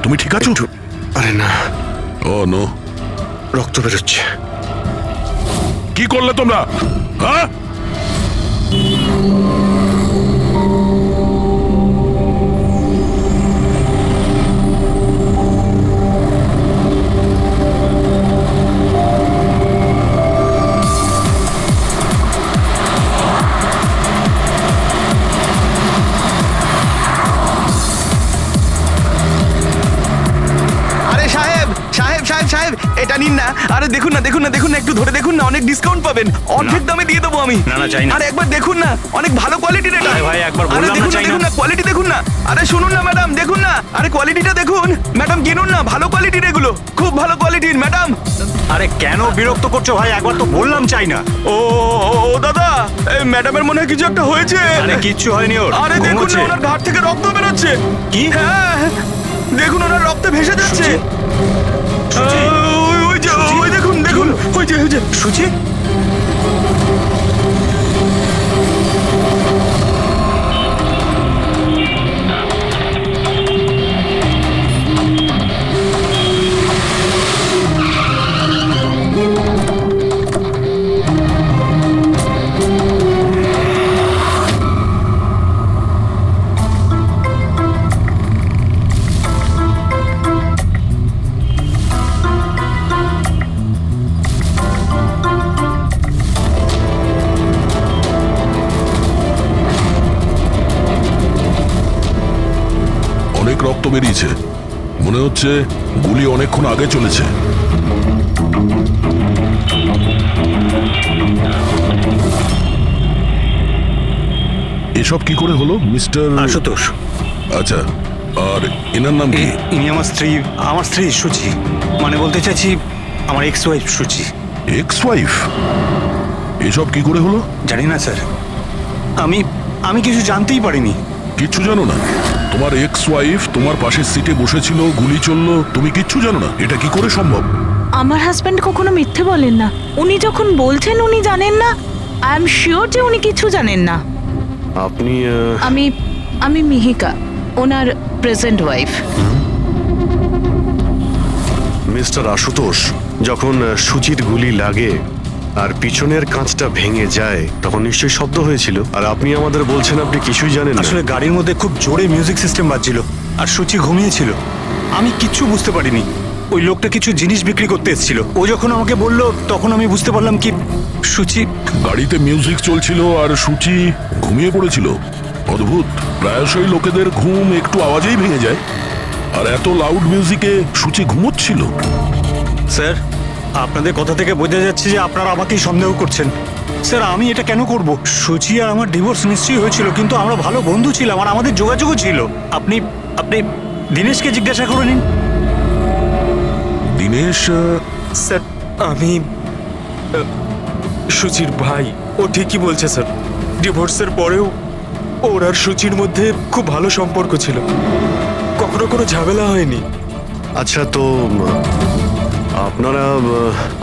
তুমি ঠিক আছো? আরে না, ও নো, রক্ত বেরোচ্ছে। কি করলে তোমরা? হ্যাঁ, আরে সাহেব সাহেব সাহেব সাহেব, এটা নিন না। আরে দেখুন না দেখুন না দেখুন না, একটু ধরে দেখুন না, অনেক ডিসকাউন্ট পাবেন, অর্ধেক দামে দিয়ে দেবো আমি। না, না, চাই না। আরে একবার দেখুন না, অনেক ভালো কোয়ালিটির এটা। আরে ভাই, একবার আরে বললাম না, দেখুন না চাই না। দেখুন না, কোয়ালিটি দেখুন না। আরে শুনুন না ম্যাডাম, দেখুন না, আরে কোয়ালিটিটা দেখুন ম্যাডাম, কিনুন না, ভালো কোয়ালিটির এগুলো, খুব ভালো কোয়ালিটির ম্যাডাম। আরে কেন বিরক্ত করছো ভাই? একবার তো বললাম চাই না। ও ও, ও দাদা, এই ম্যাডামের মনে হয় কিছু একটা হয়েছে। আরে কিচ্ছু হয়নি ওর। আরে দেখুন না, ঘুমোচ্ছে। ওনার ঘাট থেকে রক্ত বেরোচ্ছে। কি? হ্যাঁ, দেখুন ওনার রক্তে ভেসে যাচ্ছে। সুচি? ওই যে, সুচি? ওই দেখুন দেখুন, ওই যে সুচি? অনেক রক্ত বেরিয়েছে, মনে হচ্ছে গুলি অনেকক্ষণ আগে চলেছে। এসব কি করে হলো মিস্টার? আশুতোষ। আচ্ছা, আর এনার নাম কি? ইনি আমার স্ত্রী সুচি। মানে বলতে চাইছি আমার ex wife Suchi. Ex wife? এসব কি করে হলো? জানি না স্যার, আমি কিছু জানতেই পারিনি। কিচ্ছু জানো না? তোমার এক্স ওয়াইফ তোমার পাশের সিটে বসেছিল, গুলি চললো, তুমি কিচ্ছু জানো না? এটা কি করে সম্ভব? আমার হাজব্যান্ড কখনো মিথ্যে বলেন না। উনি যখন বলছেন উনি জানেন না, আই এম শিওর যে উনি কিছু জানেন না। আপনি আমি মিহিকা, ওনার প্রেজেন্ট ওয়াইফ। মিস্টার আশুতোষ, যখন সুচির গুলি লাগে আর পিছনের কাঁচটা ভেঙে যায় তখন নিশ্চয়ই শব্দ হয়েছিল, আর আপনি আমাদের বলছেন আপনি কিছুই জানেন না। আসলে গাড়ির মধ্যে খুব জোরে মিউজিক সিস্টেম বাজছিল আর সুচি ঘুমিয়েছিল। আমি কিচ্ছু বুঝতে পারিনি। ওই লোকটা কিছু জিনিস বিক্রি করতে এসেছিল। ও যখন আমাকে বললো তখন আমি বুঝতে পারলাম কি সুচি। গাড়িতে মিউজিক চলছিল আর সূচি ঘুমিয়ে পড়েছিল। অদ্ভুত, প্রায়শই লোকেদের ঘুম একটু আওয়াজেই ভেঙে যায়, আর এত লাউড মিউজিকে সূচি ঘুমোচ্ছিল। স্যার, আপনাদের কথা থেকে বোঝা যাচ্ছে যে আপনারা আমাকেই সন্দেহ করছেন। স্যার, আমি এটা কেন করব? সুচি আর আমার ডিভোর্স নিশ্চয়ই হয়েছিল, কিন্তু আমরা ভালো বন্ধু ছিলাম আর আমাদের যোগাযোগও ছিল। আপনি আপনি দীনেশকে জিজ্ঞাসা করে নিন। দিনেশ? স্যার, আমি সুচির ভাই। ও ঠিকই বলছে স্যার, ডিভোর্সের পরেও ওর আর সুচির মধ্যে খুব ভালো সম্পর্ক ছিল, কখনো কোনো ঝামেলা হয়নি। আচ্ছা, তো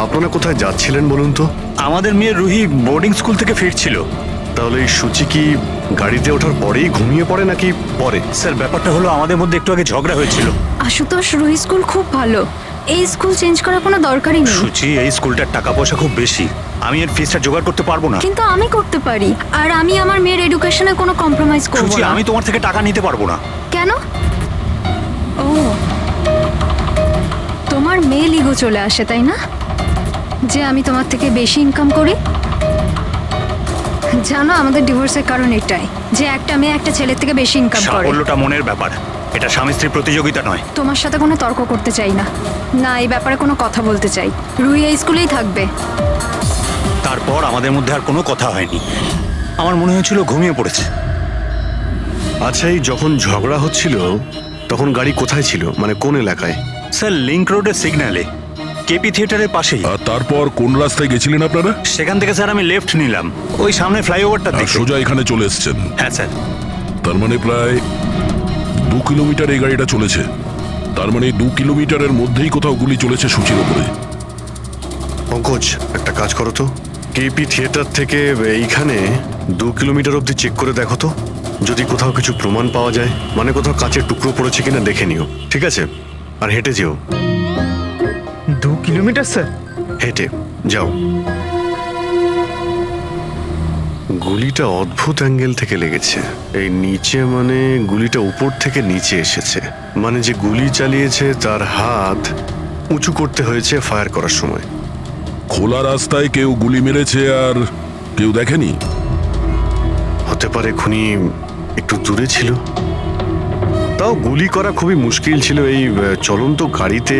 আপনারা কোথায় যাচ্ছিলেন বলুন তো? আমাদের মেয়ে রুহি বোর্ডিং স্কুল থেকে ফিরছিল। তাহলে এই সুচি কি গাড়িতে ওঠার পরেই ঘুমিয়ে পড়ে নাকি পরে? স্যার, ব্যাপারটা হলো আমাদের মধ্যে একটু আগে ঝগড়া হয়েছিল। আশুতোষ, রুহি স্কুল খুব ভালো, এই স্কুল চেঞ্জ করার কোনো দরকারই নেই। সুচি, এই স্কুলটার টাকা পয়সা খুব বেশি, আমি এর ফিসটা জোগাড় করতে পারবো না। কিন্তু আমি করতে পারি, আর আমি আমার মেয়ের এডুকেশনে কোনো কম্প্রোমাইজ করব সুচি, না। আমি তোমার থেকে টাকা নিতে পারবো না। কেন? ও, তোমার মেয়ে লিগো চলে আসে তাই না, যে আমি তোমার থেকে বেশি ইনকাম করি? জানো, আমাদের ডিভোর্সের কারণ এটাই, যে একটা মেয়ে একটা ছেলের থেকে বেশি ইনকাম করে। সাফল্যটা মনের ব্যাপার, এটা স্বামী স্ত্রীর প্রতিযোগিতা নয়। তোমার সাথে কোনো তর্ক করতে চাই না, না এই ব্যাপারে কোনো কথা বলতে চাই। রুহি এই স্কুলেই থাকবে। তারপর আমাদের মধ্যে আর কোনো কথা হয়নি। আমার মনে হয়েছিল ঘুমিয়ে পড়েছে। আচ্ছা, এই যখন ঝগড়া হচ্ছিল তখন গাড়ি কোথায় ছিল, মানে কোন এলাকায়? স্যার, লিংক রোডের সিগন্যালে, কেপি থিয়েটারের পাশেই। আর তারপর কোন রাস্তায় গেছিলেন আপনারা? সেখান থেকে স্যার আমি লেফট নিলাম, ওই সামনে ফ্লাইওভারটার আর দিকে। সোজা এখানে চলে এসেছেন? হ্যাঁ স্যার। তার মানে প্রায় 2 কিলোমিটার এই গাড়িটা চলেছে। তার মানে 2 কিলোমিটারের মধ্যেই কোথাও গুলি চলেছে সূচির ওপরে। পঙ্কজ, একটা কাজ করো তো, কেপি থিয়েটার থেকে এইখানে 2 কিলোমিটার অবধি চেক করে দেখো তো, যদি কোথাও কিছু প্রমাণ পাওয়া যায়, মানে কোথাও কাচের টুকরো পড়েছে কিনা দেখে নিও, ঠিক আছে? আর হেঁটে যেও। 2 কিলোমিটার স্যার? হেঁটে যাও। গুলিটা অদ্ভুত অ্যাঙ্গেল থেকে লেগেছে। এই নিচে মানে গুলিটা উপর থেকে নিচে এসেছে, মানে যে গুলি চালিয়েছে তার হাত উঁচু করতে হয়েছে ফায়ার করার সময়। খোলা রাস্তায় কেউ গুলি মেরেছে আর কেউ দেখেনি? হতে পারে খুনি একটু দূরে ছিল। তাও গুলি করা খুবই মুশকিল ছিল এই চলন্ত গাড়িতে,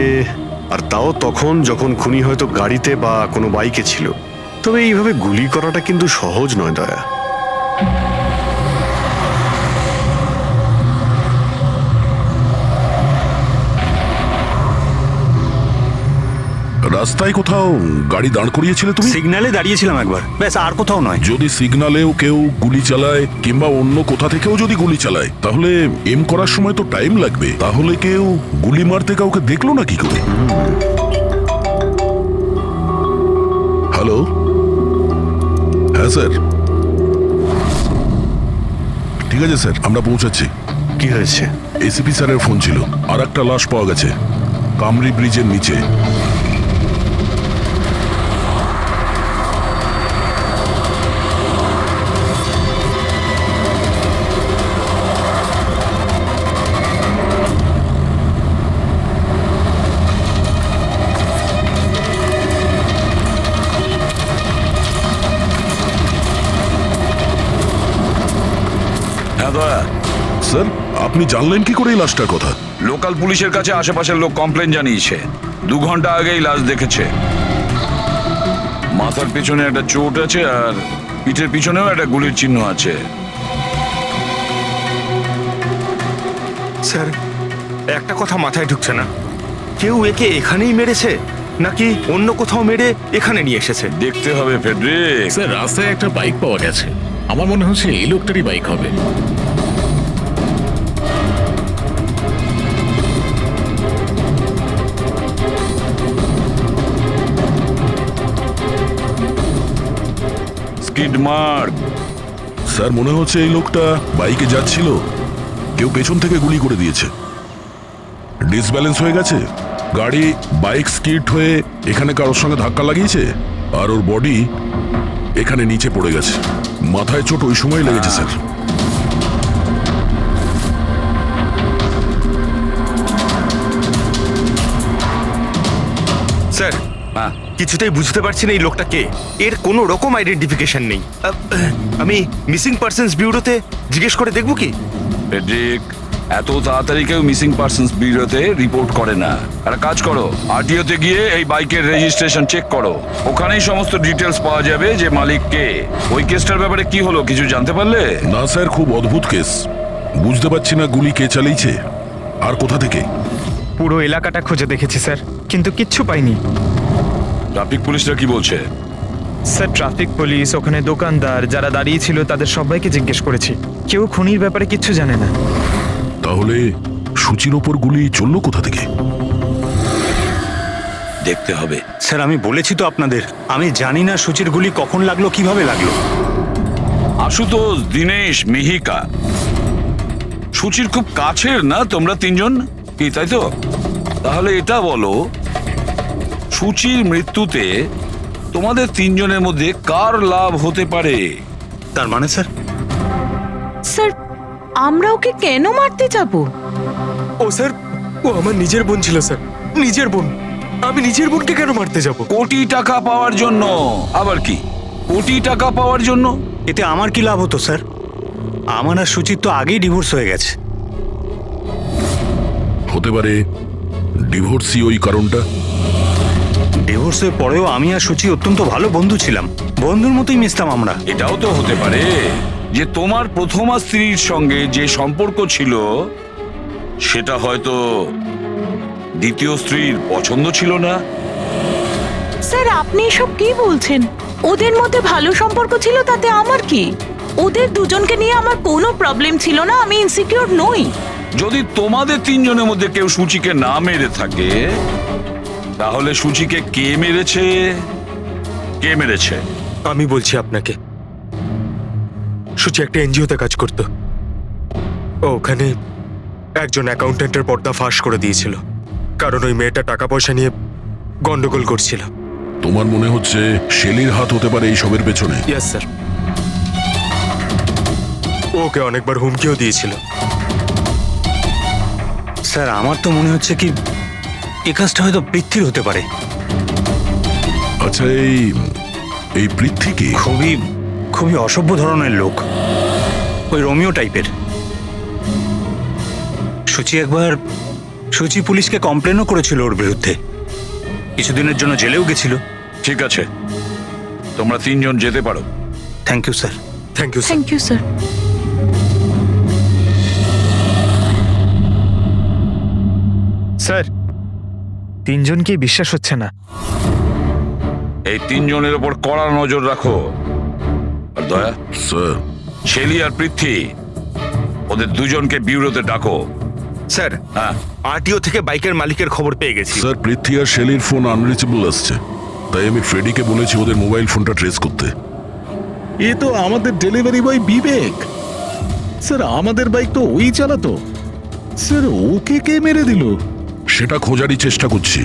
আর তাও তখন যখন খুনি হয়তো গাড়িতে বা কোনো বাইকে ছিল। তবে এইভাবে গুলি করাটা কিন্তু সহজ নয় দয়া। রাস্তায় কোথাও গাড়ি দাঁড় করিয়েছিলে তুমি? সিগন্যালে দাঁড়িয়েছিলাম একবার, ব্যাস, আর কোথাও নয়। যদি সিগন্যালেও কেউ গুলি চালায় কিংবা অন্য কোথা থেকেও যদি গুলি চালায়, তাহলে এম করার সময় তো টাইম লাগবে। তাহলে কেউ গুলি মারতে কাউকে দেখলো না কি করে? হ্যালো, হ্যাঁ স্যার, ঠিক আছে স্যার, আমরা পৌঁছাচ্ছি। কি হয়েছে? এসিপি স্যারের ফোন ছিল, আর একটা লাশ পাওয়া গেছে কামরি ব্রিজের নিচে। হ্যাঁ দয়া, স্যার, আপনি জানলেন কি করে এই লাশটার কথা? লোকাল পুলিশের কাছে আশেপাশের লোক কমপ্লেন জানিয়েছে। 2 ঘন্টা আগেই লাশ দেখেছে। মাথার পেছনে একটা চোট আছে আর পিঠের পিছনেও একটা গুলির চিহ্ন আছে। স্যার, একটা কথা মাথায় ঢুকছে না, কেউ একে এখানেই মেরেছে নাকি অন্য কোথাও মেরে এখানে নিয়ে এসেছে? দেখতে হবে ফেডরিক। স্যার, রাস্তায় একটা বাইক পাওয়া গেছে। আমার মনে হচ্ছে এই লোকটারই বাইক হবে। Skid mark. স্যার, মনে হচ্ছে এই লোকটা বাইকে যাচ্ছিল, কেউ পেছন থেকে গুলি করে দিয়েছে। ডিসব্যালেন্স হয়ে গেছে, গাড়ি বাইক স্কিড হয়ে এখানে কারোর সঙ্গে ধাক্কা লাগিয়েছে, আর ওর বডি এখানে নিচে পড়ে গেছে। মাথায় চোট ওই সময় লেগেছে স্যার। স্যার, হ্যাঁ, কিছুতেই বুঝতে পারছি না এই লোকটা কে। এর কোনো রকম আইডেন্টিফিকেশন নেই। আমি মিসিং পার্সনস ব্যুরোতে জিজ্ঞেস করে দেখবো কি? ফেডরিক, এত তাড়াতাড়ি কেউ মিসিং পার্সনস ব্যুরোতে রিপোর্ট করে না। একটা কাজ করো, আরটিওতে গিয়ে এই বাইকের রেজিস্ট্রেশন চেক করো। ওখানেই সমস্ত ডিটেলস পাওয়া যাবে যে মালিক কে। ওই কেসটার ব্যাপারে কি হলো কিছু জানতে পারলে? না স্যার, খুব অদ্ভুত কেস। বুঝতে পারছি না গুলি কে চালিয়েছে আর কোথা থেকে। পুরো এলাকাটা খুঁজে দেখেছি স্যার, কিন্তু কিচ্ছু পাইনি। ট্রাফিক পুলিশরা কি বলছে? স্যার, ট্রাফিক পুলিশ, ওখানে দোকানদার যারা দাঁড়িয়ে ছিল তাদের সবাইকে জিজ্ঞেস করেছি, কেউ খুনির ব্যাপারে কিচ্ছু জানে না। তাহলে সূচির ওপর গুলি চললো কোথা থেকে? দেখতে হবে। স্যার, আমি বলেছি তো আপনাদের, আমি জানি না সূচির গুলি কখন লাগলো, কিভাবে লাগলো। আশুতোষ, দীনেশ, মিহিকা, সূচির খুব কাছের না তোমরা 3 জন, কি তাই তো? তাহলে এটা বলো, সূচির মৃত্যুতে তোমাদের 3 জনের মধ্যে কার লাভ হতে পারে? তার মানে স্যার? স্যার, আমরা ওকে কেন মারতে যাব? ও স্যার, ও আমার নিজের বোন ছিল স্যার, নিজের বোন। আমি নিজের বোনকে কেন মারতে যাব? কোটি টাকা পাওয়ার জন্য। আবার কি কোটি টাকা পাওয়ার জন্য? এতে আমার কি লাভ হতো স্যার? আমার আর সুচির তো আগেই ডিভোর্স হয়ে গেছে। হতে পারে ডিভোর্সই ওই কারণটা। ডিভোর্সের পরেও আমি আর সুচি অত্যন্ত ভালো বন্ধু ছিলাম, বন্ধুর মতোই মিশতাম আমরা। এটাও তো হতে পারে যে তোমার প্রথমা স্ত্রীর সঙ্গে যে সম্পর্ক ছিল সেটা হয়তো দ্বিতীয় স্ত্রীর পছন্দ ছিল না। স্যার, আপনি এসব কি বলছেন? ওদের মধ্যে ভালো সম্পর্ক ছিল, তাতে আমার কি? ওদের দুজনকে নিয়ে আমার কোনো প্রবলেম ছিল না, আমি ইনসিকিউর নই। যদি তোমাদের 3 জনের মধ্যে কেউ সূচিকে না মেরে থাকে, তাহলে সূচিকে কে মেরেছে? কে মেরেছে? আমি বলছি আপনাকে, সূচি একটা এনজিওতে কাজ করত। ও ওখানে একজন অ্যাকাউন্টেন্টের পর্দা ফাঁস করে দিয়েছিল। কারণ ওই মেয়েটা টাকা পয়সা নিয়ে গন্ডগোল করছিল। তোমার মনে হচ্ছে শেলির হাত হতে পারে এই সবের পেছনে? ইয়েস স্যার, ওকে অনেকবার হুমকিও দিয়েছিল। স্যার আমার তো মনে হচ্ছে কি এ কাজটা হয়তো পৃথ্বীর হতে পারে। আচ্ছা, এই পৃথ্বী কি? খুবই খুবই অসভ্য ধরনের লোক, ওই রোমিও টাইপের। সুচি পুলিশকে কমপ্লেনও করেছিল ওর বিরুদ্ধে, কিছুদিনের জন্য জেলেও গেছিল। ঠিক আছে, তোমরা তিনজন যেতে পারো। Thank you sir. Thank you sir. Thank you sir. Sir, তিনজনকেই বিশ্বাস হচ্ছে না। এই তিনজনের ওপর কড়া নজর রাখো। আর দয়া, স্যার, শেলি আর পৃথ্বী, ওদের দুজনকে বিউরোতে ডাকো। স্যার, হ্যাঁ, আরটিও থেকে বাইকের মালিকের খবর পেয়ে গেছি। স্যার, পৃথ্বী আর শেলির ফোন আনরিচেবল আসছে, তাই আমি ফ্রেডিকে বলেছি ওদের মোবাইল ফোনটা ট্রেস করতে। এ তো আমাদের ডেলিভারি বয় বিবেক। স্যার, আমাদের বাইক তো ওই চালাতো। স্যার, ওকে কে মেরে দিল? সেটা খোঁজারই চেষ্টা করছি।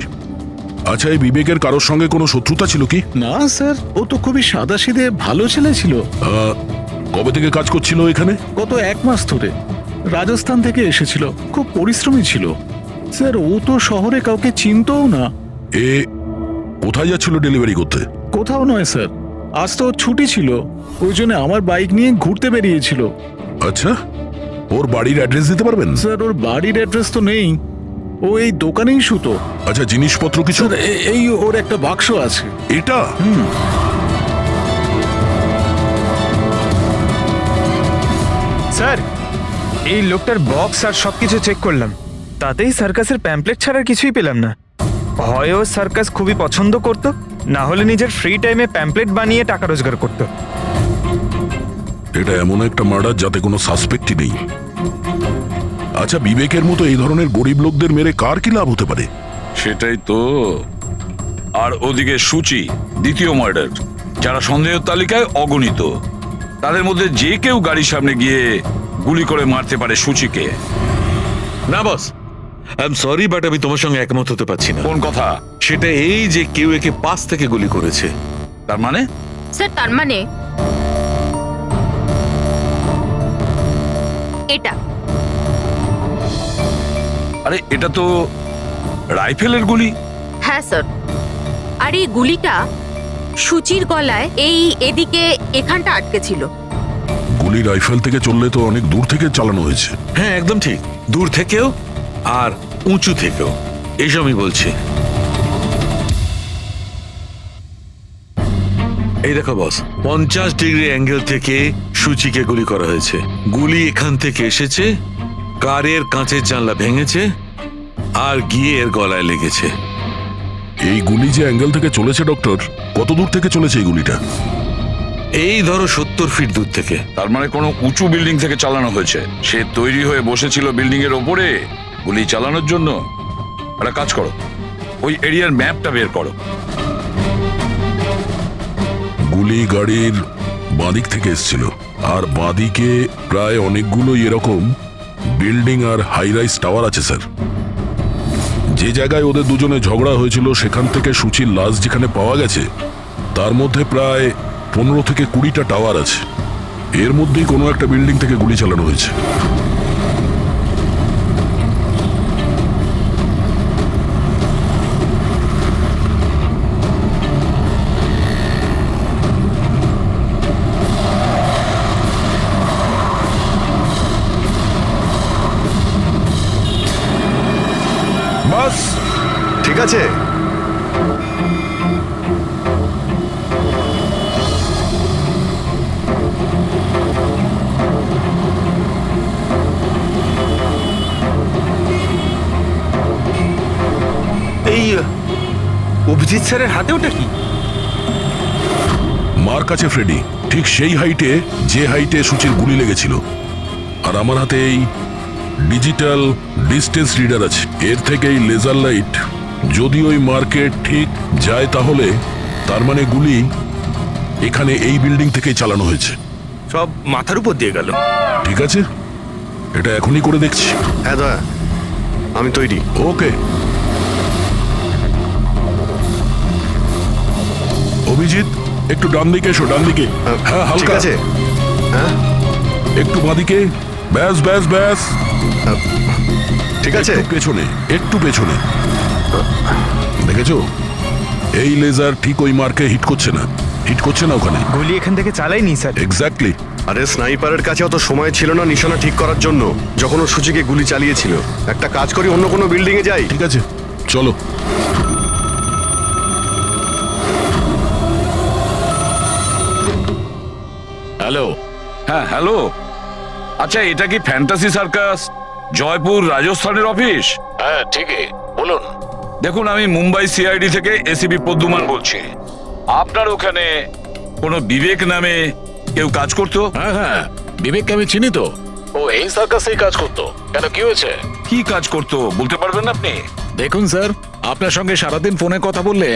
আচ্ছা, এই বিবেকের কারোর সঙ্গে কোনো শত্রুতা ছিল কি? না স্যার, ও তো খুবই সাদাসিধে ভালো ছেলে ছিল। কবে থেকে কাজ করছিল এখানে? গত 1 মাস ধরে রাজস্থান থেকে এসেছিল, খুব পরিশ্রমী ছিল। স্যার, ও তো শহরে কাউকে চিনতও না। এ কোথায় যাচ্ছিল ডেলিভারি করতে? কোথাও নয় স্যার, আজ তো ওর ছুটি ছিল, ওই জন্য আমার বাইক নিয়ে ঘুরতে বেরিয়েছিল। আচ্ছা, ওর বাড়ির অ্যাড্রেস দিতে পারবেন? স্যার, ওর বাড়ির অ্যাড্রেস তো নেই, ও এই দোকানেই শুতো। আচ্ছা, জিনিসপত্র কিছু? স্যার, এই ওর একটা বাক্স আছে। এটা? স্যার, এই লোকটার বক্স আর সবকিছু চেক করলাম, তাতেই সার্কাসের প্যাম্পলেট ছাড়া কিছুই পেলাম না। হয় ও সার্কাস খুবই পছন্দ করত, না হলে নিজের ফ্রি টাইমে প্যাম্পলেট বানিয়ে টাকা রোজগার করত। এটা এমন একটা মার্ডার যাতে কোনো সাসপেক্টই নেই। আচ্ছা, বিবেকের মতো এই ধরনের গরিব লোকদের মেরে কার কি লাভ হতে পারে? সেটাই তো। আর ওদিকে সুচি, দ্বিতীয় মার্ডার, যারা সন্দেহের তালিকায় অগণিত। তাদের মধ্যে যে কেউ গাড়ির সামনে গিয়ে গুলি করে মারতে পারে সুচিকে। না বস, আই এম সরি বাট আমি তোমার সঙ্গে একমত হতে পারছি না। কোন কথা? সেটা এই যে কেউ একে পাশ থেকে গুলি করেছে। তার মানে? স্যার, তার মানে এটা। আরে, এটা তো রাইফেলের গুলি। হ্যাঁ স্যার, আর এই গুলিটা সুচির গলায় এদিকে এখানটা আটকে ছিল। গুলি রাইফেল থেকে চললে তো অনেক দূর থেকে চালানো হয়েছে। হ্যাঁ, একদম ঠিক, দূর থেকেও আর উঁচু থেকেও, এইসব আমি বলছি। এই দেখো বস, 50 ডিগ্রি অ্যাঙ্গেল থেকে সুচিকে গুলি করা হয়েছে। গুলি এখান থেকে এসেছে, কারের কাঁচের জানলা ভেঙেছে আর গিয়ে এর গলায় লেগেছে। এই গুলি যে অ্যাঙ্গেল থেকে চলেছে ডক্টর, কত দূর থেকে চলেছে এই গুলিটা? এই ধরো 70 ফিট দূর থেকে। তার মানে কোনো উঁচু বিল্ডিং থেকে চালানো হয়েছে। সে তৈরি হয়ে বসেছিল বিল্ডিং এর ওপরে গুলি চালানোর জন্য। একটা কাজ করো, ওই এরিয়ার ম্যাপটা বের করো। গুলি গাড়ির বাঁদিক থেকে এসেছিল, আর বাঁদিকে প্রায় অনেকগুলো এরকম বিল্ডিং আর হাই রাইজ টাওয়ার আছে স্যার। যে জায়গায় ওদের দুজনে ঝগড়া হয়েছিল সেখান থেকে সুচির লাশ যেখানে পাওয়া গেছে, তার মধ্যে প্রায় 15 থেকে 20টা টাওয়ার আছে। এর মধ্যেই কোনো একটা বিল্ডিং থেকে গুলি চালানো হয়েছে। বাস ঠিক আছে। এই অভিজিৎ স্যারের হাতে ওটা কি? মার কাছে ফ্রেডি, ঠিক সেই হাইটে যে হাইটে সুচির গুলি লেগেছিল। আর আমার হাতে এই ডিজিটাল ডিস্টেন্স রিডার আছে। এর থেকে এই লেজার লাইট যদি ওই মার্কেট ঠিক যায়, তাহলে তার মানে গুলি এখানে এই বিল্ডিং থেকেই চালানো হয়েছে। সব মাথার উপর দিয়ে গেল। ঠিক আছে, এটা এখনই করে দেখছি। হ্যাঁ দয়া, আমি তৈরি। ওকে। অভিজিৎ একটু ডান দিকে এসো, ডান দিকে। হ্যাঁ ঠিক হালকা আছে। হ্যাঁ একটু বাঁদিকে। ব্যাস ব্যাস ব্যাস। ঠিক আছে। একটু পেছনে, একটু পেছনে। দেখেছো এই লেজার ঠিক ওই মার্কে হিট করছে না, হিট করছে না ওখানে। গুলি এখান থেকে চালাইনি স্যার। এক্স্যাক্টলি। আরে স্নাইপারের কাছে অত সময় ছিল না নিশানা ঠিক করার জন্য যখন ও সূচিকে গুলি চালিয়েছিল। একটা কাজ করি, অন্য কোনো বিল্ডিং এ যাই। ঠিক আছে চলো। হ্যালো। হ্যাঁ হ্যালো, আচ্ছা এটা কি ফ্যান্টাসি সার্কাস জয়পুর রাজস্থানের অফিস? হ্যাঁ ঠিকই, বলুন। দেখুন আমি মুম্বাই সিআইডি থেকে এসিপি পদ্মুমান বলছি। আপনার ওখানে কোনো বিবেক নামে কেউ কাজ করতো? হ্যাঁ হ্যাঁ, বিবেককে আমি চিনি তো। ও এই সার্কাসেই কাজ করতো। কেন, কি হয়েছে? কি কাজ করতো বলতে পারবেন আপনি? দেখুন স্যার, আপনার সঙ্গে সারাদিন ফোনে কথা বললে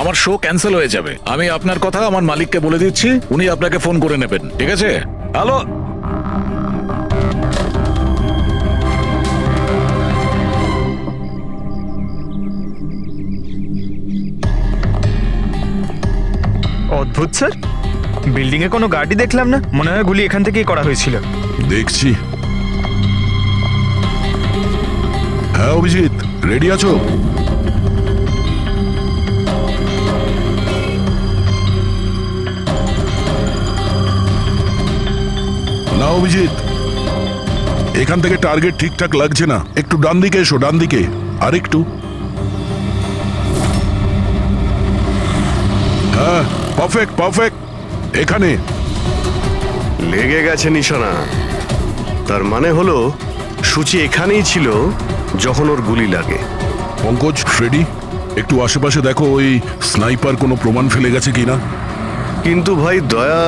আমার শো ক্যান্সেল হয়ে যাবে। আমি আপনার কথা আমার মালিককে বলে দিচ্ছি, উনি আপনাকে ফোন করে নেবেন, ঠিক আছে? হ্যালো, অদ্ভুত স্যার, বিল্ডিং এ কোনো গাড়ি দেখলাম না, মনে হয় গুলি এখান থেকেই করা হয়েছিল। দেখছি। হ্যাঁ অভিজিৎ, রেডি আছো? না অভিজিৎ, এখান থেকে টার্গেট ঠিকঠাক লাগছে না। একটু ডান দিকে এসো, ডান দিকে। আর একটু। হ্যাঁ পারফেক্ট পারফেক্ট। এখানে লেগে গেছে নিশানা। তার মানে হলো সূচি এখানেই ছিল যখন ওর গুলি লাগে। পঙ্কজ, ফ্রেডি, একটু আশেপাশে দেখো ওই স্নাইপার কোনো প্রমাণ ফেলে গেছে কিনা। কিন্তু ভাই দয়া,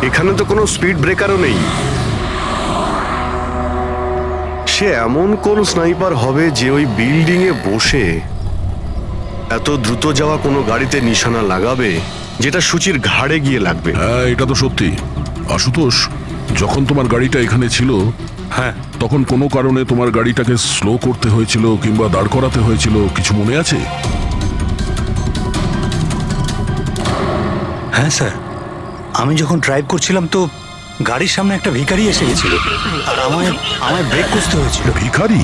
এখানে তো কোনো স্পিড ব্রেকারও নেই। সে এমন কোন স্নাইপার হবে যে ওই বিল্ডিং এ বসে এত দ্রুত যাওয়া কোনো গাড়িতে নিশানা লাগাবে যেটা সূচির ঘাড়ে গিয়ে লাগবে। হ্যাঁ এটা তো সত্যি। আশুতোষ, যখন তোমার গাড়িটা এখানে ছিল, হ্যাঁ তখন কোনো কারণে তোমার গাড়িটাকে স্লো করতে হয়েছিল কিংবা দাঁড় করাতে হয়েছিল, কিছু মনে আছে? হ্যাঁ স্যার, আমি যখন ড্রাইভ করছিলাম তো গাড়ির সামনে একটা ভিখারি এসে গেছিল আর আমায় ব্রেক করতে হয়েছিল। ভিখারি?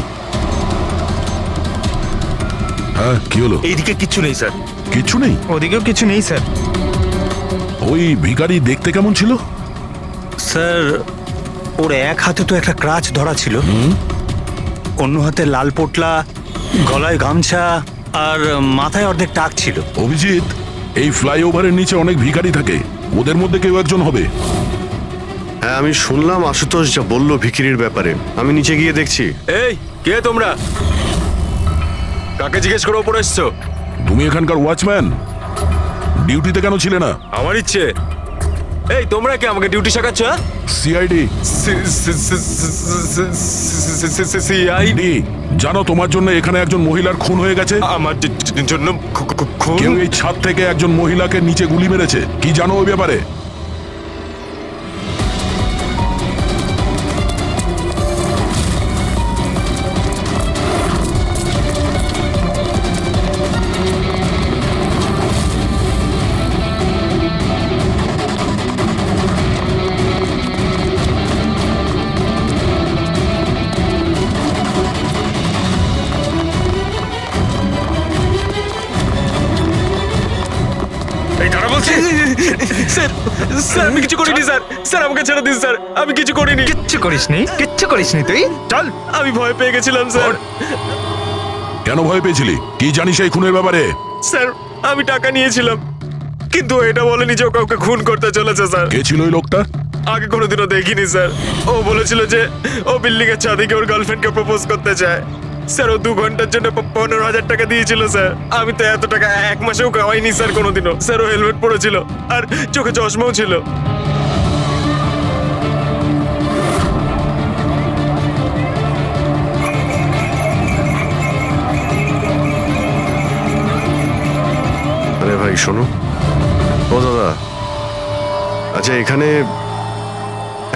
হ্যাঁ কি হলো? এইদিকে কিচ্ছু নেই স্যার। কিছু নেই? ওদিকেও কিছু নেই স্যার। ওই ভিখারি দেখতে কেমন ছিল? স্যার, ওর এক হাতে তো একটা ক্রাচ ধরা ছিল, অন্য হাতে লাল পোটলা, গলায় গামছা আর মাথায় অর্ধেক টাক ছিল। অভিজিৎ, এই ফ্লাইওভারের নিচে অনেক ভিখারি থাকে, ওদের মধ্যে কেউ একজন হবে। হ্যাঁ আমি শুনলাম আশুতোষ যা বললো ভিখিরির ব্যাপারে। আমি নিচে গিয়ে দেখছি। এই কে তোমরা? কাকে জিজ্ঞেস করে ওপরে এসছো? তুমি এখানকার ওয়াচম্যান? ডিউটিতে কেন ছিলে না? আমার ইচ্ছে। এই তোমরা কে আমাকে ডিউটি শেখাচ্ছ? সিআইডি। সিআইডি? জানো তোমার জন্য এখানে একজন মহিলার খুন হয়ে গেছে? আমার জন্য খুন? কেউ এই ছাদ থেকে একজন মহিলাকে নিচে গুলি মেরেছে। কি জানো ওই ব্যাপারে? স্যার, স্যার আমি কিছু করিনি স্যার। স্যার আমাকে ছেড়ে দিন স্যার, আমি কিছু করিনি। কিচ্ছু করিসনি, কিচ্ছু করিসনি তুই। চল। আমি ভয় পেয়ে গেছিলাম স্যার। কেন ভয় পেয়েছিলি? কি জানিস এই খুনের ব্যাপারে? স্যার আমি টাকা নিয়েছিলাম, কিন্তু এটা বলেনি যে ও কাউকে খুন করতে চলেছে স্যার। কে ছিল ওই লোকটা? আগে কোনোদিনও দেখিনি স্যার। ও বলেছিল যে ও বিল্ডিং এর ছাদে গিয়ে ওর গার্লফ্রেন্ডকে প্রপোজ করতে চায়। স্যার ও 2 ঘন্টার জন্য 15,000 টাকা দিয়েছিল স্যার। আমি তো এত টাকা এক মাসেও কামাইনি স্যার কোনোদিনও। স্যার ও হেলমেট পরেছিল আর চোখে চশমাও ছিল। আরে ভাই শোনো। ও দাদা, আচ্ছা এখানে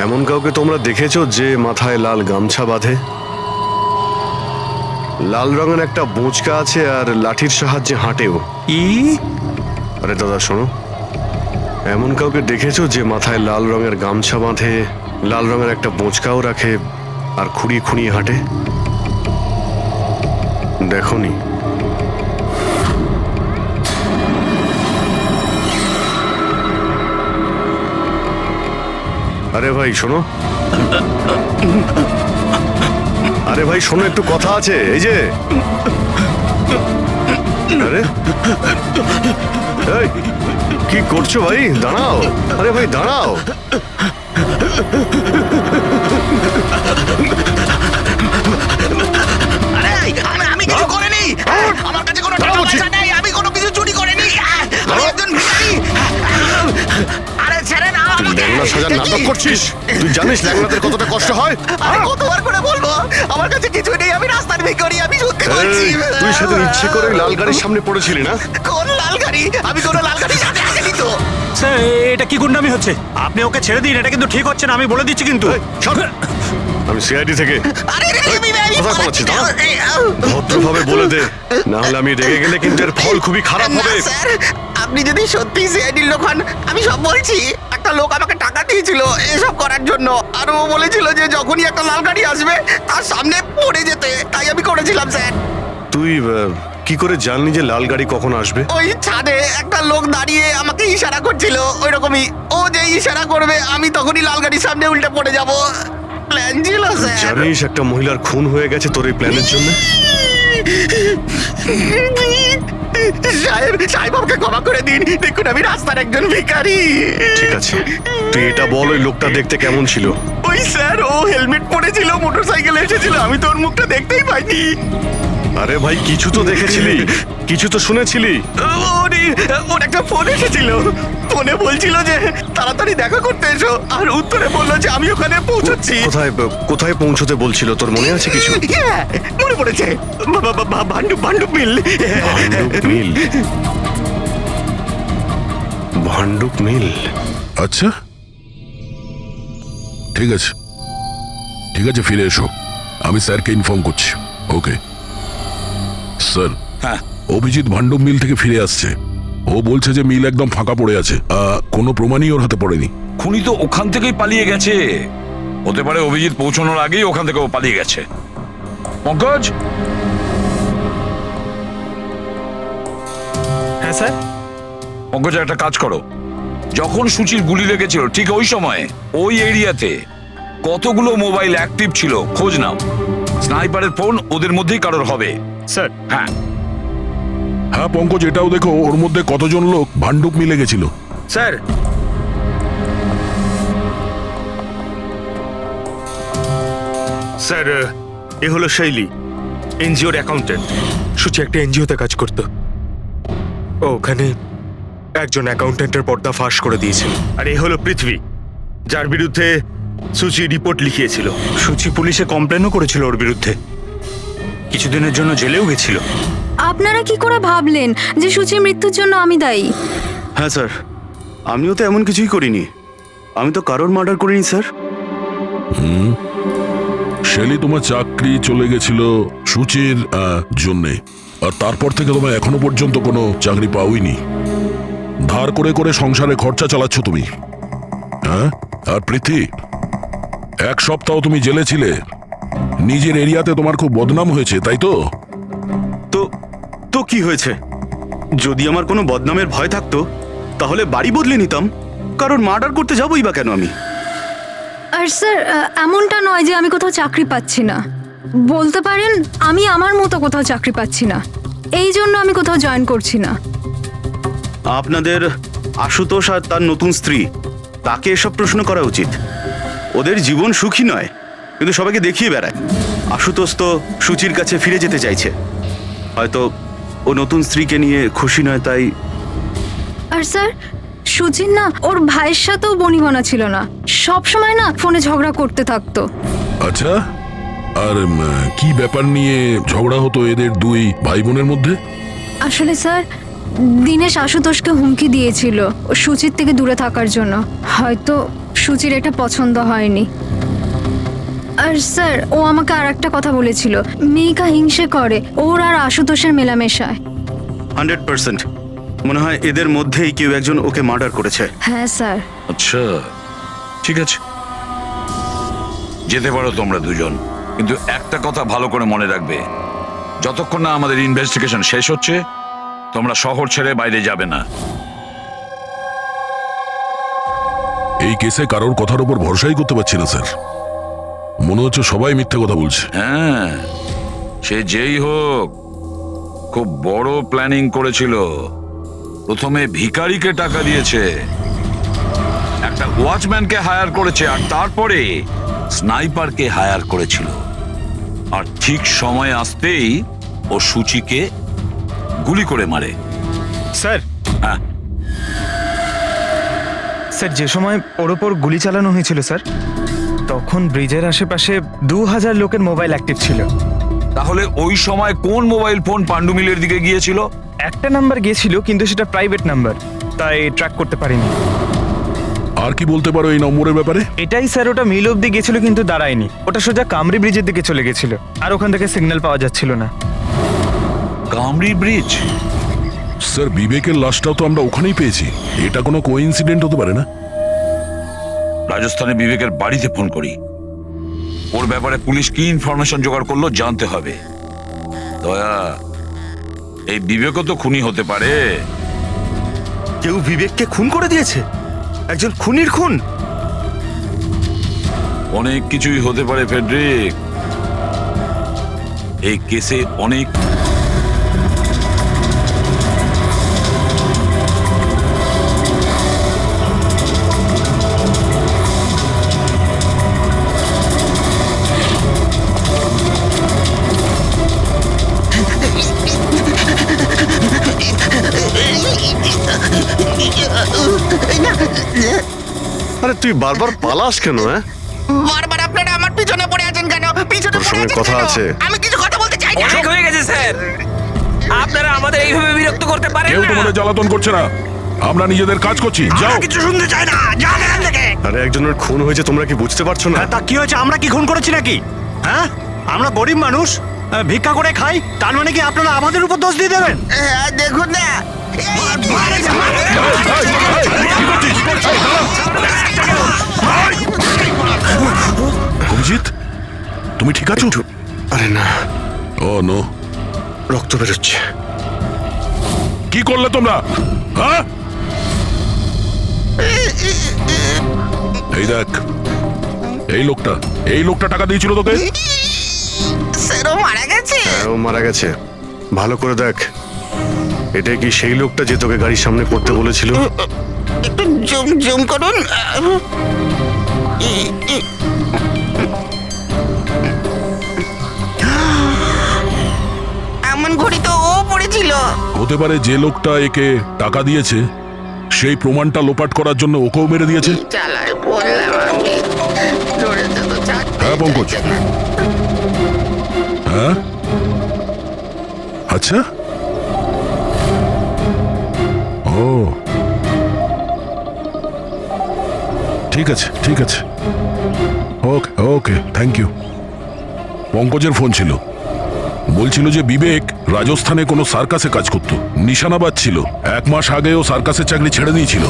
এমন কাউকে তোমরা দেখেছো যে মাথায় লাল গামছা বাঁধে, লাল রঙের একটা বোঁচকা আছে আর লাঠির সাহায্যে হাঁটেও? আরে দাদা শোনো, এমন কাউকে দেখেছো যে মাথায় লাল রঙের গামছা বাঁধে, লাল রঙের একটা বোঁচকাও রাখে আর খুঁড়িয়ে খুঁড়িয়ে হাঁটে? দেখোনি? আরে ভাই শোনো, আরে ভাই শোনো, একটু কথা আছে। এই যে আরে এই, কি করছো ভাই? দাঁড়াও, আরে ভাই দাঁড়াও। আরে আমি কিছু করিনি, আমার কাছে কোনো টাকা পয়সা নেই, আমি কোনো কিছু চুরি করিনি, আমি একজন ভিখারি। আরে ছেড়ে না তুই ল্যাংড়া সাজার নাটক করছিস? তুই জানিস ল্যাংড়াদের কতটা কষ্ট হয়? আরে কতবার করে বলবো, আমার কাছে কিছু নেই, আমি রাস্তার ভিখারি, আমি সত্যি বলছি। এই, তুই সেদিন ইচ্ছে করে লাল গাড়ির সামনে পড়েছিলি না? কোন লাল গাড়ি? আমি কোনো লাল গাড়ির সাথে আসিনি তো। স্যার এটা কি গুন্ডামি হচ্ছে? আপনি ওকে ছেড়ে দিন, এটা কিন্তু ঠিক হচ্ছে না, আমি বলে দিচ্ছি কিন্তু। সর। আমি সিআইডি থেকে। আরে কোথায় পালাচ্ছিস? দাঁড়া। ভদ্রভাবে বলে দে, না হলে আমি রেগে গেলে কিন্তু এর ফল খুবই খারাপ হবে। স্যার, আপনি যদি সত্যি সিআইডির লোক হন, আমি সব বলছি। একটা লোক আমাকে টাকা দিয়েছিল এসব করার জন্য, আর ও বলেছিল যে যখনই একটা লাল গাড়ি আসবে তার সামনে পড়ে যেতে, তাই আমি করেছিলাম স্যার। তুই কি করে জানলি যে লাল গাড়ি কখন আসবে? ওই ছাদে একটা লোক দাঁড়িয়ে আমাকে ইশারা করছিল, ওই রকমই। ও যে ইশারা করবে আমি তখনই লাল গাড়ির সামনে উল্টে পড়ে যাব। প্ল্যান ছিল স্যার। জানিস একটা মহিলার খুন হয়ে গেছে তোর এই প্ল্যানের জন্য? সাহেব আমাকে ক্ষমা করে দিন, দেখুন আমি রাস্তার একজন ভিখারি। ঠিক আছে, তুই এটা বল, ওই লোকটা দেখতে কেমন ছিল? ওই স্যার, ও হেলমেট পরেছিল, মোটরসাইকেলে এসেছিল, আমি তো ওর মুখটা দেখতেই পাইনি। আরে ভাই কিছু তো দেখেছিলি, কিছু তো শুনেছিলি? ওর একটা ফোন এসেছিল, ফোনে বলছিল যে তাড়াতাড়ি দেখা করতে এসো, আর উত্তরে বললো যে আমি ওখানে পৌঁছচ্ছি। কোথায় কোথায় পৌঁছতে বলছিল, তোর মনে আছে কিছু? হ্যাঁ, মনে পড়েছে, ভান্ডুপ মিল। ভান্ডুপ মিল? ভান্ডুপ মিল? আচ্ছা ঠিক আছে, ঠিক আছে, ফিরে এসো, আমি স্যারকে ইনফর্ম করছি। Okay sir. হ্যাঁ অভিজিৎ ভান্ডুপ মিল থেকে ফিরে আসছে। ও বলছে যে মিল একদম ফাঁকা পড়ে আছে, কোনো প্রমাণই ওর হাতে পড়েনি। খুনি তো ওখান থেকেই পালিয়ে গেছে। হতে পারে অভিজিৎ পৌঁছানোর আগেই ওখান থেকে ও পালিয়ে গেছে। পঙ্কজ। হ্যাঁ স্যার। পঙ্কজ একটা কাজ করো, যখন সুচির গুলি লেগেছিল ঠিক ওই সময়ে ওই এরিয়াতে কতগুলো মোবাইল অ্যাক্টিভ ছিল খোঁজ নাও। স্নাইপারের ফোন ওদের মধ্যেই কারোর হবে। স্যার হ্যাঁ হ্যাঁ পঙ্কজ, এটাও দেখো ওর মধ্যে কতজন লোক ভান্ডুপ মিলে গেছিল। স্যার স্যার এ হলো শৈলী, এনজিওর অ্যাকাউন্টেন্ট। সুচি একটা এনজিওতে কাজ করতো, ও ওখানে একজন অ্যাকাউন্টেন্টের পর্দা ফাঁস করে দিয়েছিল। আর এ হলো পৃথ্বী, যার বিরুদ্ধে সুচি রিপোর্ট লিখিয়েছিল। সুচি পুলিশে কমপ্লেনও করেছিল ওর বিরুদ্ধে, কিছুদিনের জন্য জেলেও গেছিল। আপনারা কি করে ভাবলেন যে সুচির মৃত্যুর জন্য আমি দায়ী? হ্যাঁ স্যার, আমিও তো এমন কিছুই করিনি, আমি তো কারোর মার্ডার করিনি স্যার। শেলি, তোমার চাকরি চলে গেছিল সুচির জন্যে, আর তারপর থেকে তোমার এখনো পর্যন্ত কোনো চাকরি পাওইনি। ধার করে করে সংসারে খরচা চালাচ্ছ তুমি। হ্যাঁ, আর প্রীতি, এক সপ্তাহ তুমি জেলে ছিলে, নিজের এরিয়াতে তোমার খুব বদনাম হয়েছে, তাই তো? তো কি হয়েছে? যদি আমার কোনো বদনামের ভয় থাকতো তাহলে বাড়ি বদলে নিতাম, কারণ মার্ডার করতে যাবোই বা কেন আমি? আর স্যার এমনটা নয় যে আমি কোথাও চাকরি পাচ্ছি না, বলতে পারেন আমি আমার মতো কোথাও চাকরি পাচ্ছি না, এই জন্য আমি কোথাও জয়েন করছি না। আপনাদের আশুতোষ আর তার নতুন স্ত্রী, তাকে এসব প্রশ্ন করা উচিত। ওদের জীবন সুখী নয়, কিন্তু সবাইকে দেখিয়ে বেড়ায়। আশুতোষ তো সুচির কাছে ফিরে যেতে চাইছে, হয়তো ও নতুন স্ত্রীকে নিয়ে খুশি নয়, তাই। আর স্যার সুচির না ওর ভাইয়ের সাথেও বনিবনা ছিল না, সব সময় না ফোনে ঝগড়া করতে থাকতো। আচ্ছা, আর কি ব্যাপার নিয়ে ঝগড়া হতো এদের দুই ভাই বোনের মধ্যে? আসলে স্যার দিনেশ আশুতোষকে হুমকি দিয়েছিল ও সুচির থেকে দূরে থাকার জন্য, হয়তো সুচির এটা পছন্দ হয়নি। আর স্যার ও আমাকে আর একটা কথা বলেছিল, মেয়েকা হিংসে করে ওর আর আশুতোষের মেলামেশায়। 100% মনে হয় এদের মধ্যেই কেউ একজন ওকে মার্ডার করেছে। হ্যাঁ স্যার। আচ্ছা ঠিক আছে, যেতে পারো তোমরা দুজন, কিন্তু একটা কথা ভালো করে মনে রাখবে, যতক্ষণ না আমাদের ইনভেস্টিগেশন শেষ হচ্ছে তোমরা শহর ছেড়ে বাইরে যাবে না। এই কেসে কারোর কথার উপর ভরসাই করতে পারছি না স্যার, মনে হচ্ছে সবাই মিথ্যে কথা বলছে। হ্যাঁ, সে যেই হোক খুব বড় প্ল্যানিং করেছিল। প্রথমে ভিখারিকে টাকা দিয়েছে, একটা ওয়াচম্যানকে হায়ার করেছে, আর তারপরে স্নাইপারকে হায়ার করেছিল। আর ঠিক সময় আসতেই ও সূচিকে গুলি করে মারে। স্যার, হ্যাঁ, স্যার যে সময় ওর ওপর গুলি চালানো হয়েছিল স্যার, তখন ব্রিজের আশেপাশে 2000 লোকের মোবাইল অ্যাক্টিভ ছিল। তাহলে ওই সময় কোন মোবাইল ফোন পাণ্ডু মিলের দিকে গিয়েছিল? একটা নাম্বার গিয়েছিল, কিন্তু সেটা প্রাইভেট নাম্বার, তাই ট্র্যাক করতে পারিনি। আর কি বলতে পারো এই নম্বরের ব্যাপারে? এটাই স্যার, ওটা মিল অব্দি গেছিল কিন্তু দাঁড়ায়নি, ওটা সোজা কামরি ব্রিজের দিকে চলে গেছিল, আর ওখান থেকে সিগন্যাল পাওয়া যাচ্ছিল না। কামরি ব্রিজ? স্যার বিবেকের লাশটাও তো আমরা ওখানেই পেয়েছি, এটা কোনো কোইন্সিডেন্ট হতে পারে না। রাজস্থানে বিবেকের বাড়িতে ফোন করি, ওর ব্যাপারে পুলিশ কি ইনফরমেশন জোগাড় করলো জানতে হবে। দয়া, এই বিবেকও তো খুনি হতে পারে। কেউ বিবেককে খুন করে দিয়েছে, একজন খুনির খুন। অনেক কিছুই হতে পারে ফেডরিক, এই কেসে অনেক। আরে তুই বারবার পালাস কেন? হ্যাঁ, বারবার আপনারা আমার পিছনে পড়ে আছেন কেন? পিছনে তোর পড়ে সঙ্গে আছেন কথা কেন? আছে। আমি কিছু কথা বলতে চাই না। অনেক হয়ে গেছে স্যার, আপনারা আমাদের এইভাবে বিরক্ত করতে পারেন কেউ না। তোমাদের জ্বালাতন করছে না, আমরা নিজেদের কাজ করছি, যাও। আমরা কিছু শুনতে চাই না, যান এখান থেকে। আরে একজনের খুন হয়েছে, তোমরা কি বুঝতে পারছো না? তা কি হয়েছে? আমরা কি খুন করেছি নাকি? হ্যাঁ, আমরা গরিব মানুষ, ভিক্ষা করে খাই, তার মানে কি আপনারা আমাদের উপর দোষ দিয়ে দেবেন? দেখুন না, অভিজিৎ, তুমি ঠিক আছো? আরে না, ও নো, রক্ত বেরোচ্ছে। কি করলে তোমরা? হ্যাঁ, এই দেখ, এই লোকটা টাকা দিয়েছিল তোকে। স্যারও মারা গেছে। হ্যাঁ, ও মারা গেছে। ভালো করে দেখ, এটা কি সেই লোকটা যে তোকে গাড়ির সামনে করতে বলেছিল? একটু জুম জুম করুন। এমন ঘড়ি তো ও পড়েছিল। হতে পারে যে লোকটা একে টাকা দিয়েছে সেই প্রমাণটা লোপাট করার জন্য ওকেও মেরে দিয়েছে। চালায় বললাম আমি, ধরেছে তো চাকরি। হ্যাঁ পঙ্কজ, হ্যাঁ আচ্ছা, ও ঠিক আছে ঠিক আছে, ওকে ওকে, থ্যাংক ইউ। পঙ্কজের ফোন ছিল, বলছিল যে বিবেক রাজস্থানে কোনো সার্কাসে কাজ করত, নিশানাবাদ ছিল। 1 মাস আগে ও সার্কাসের চাকরি ছেড়ে দিয়েছিল,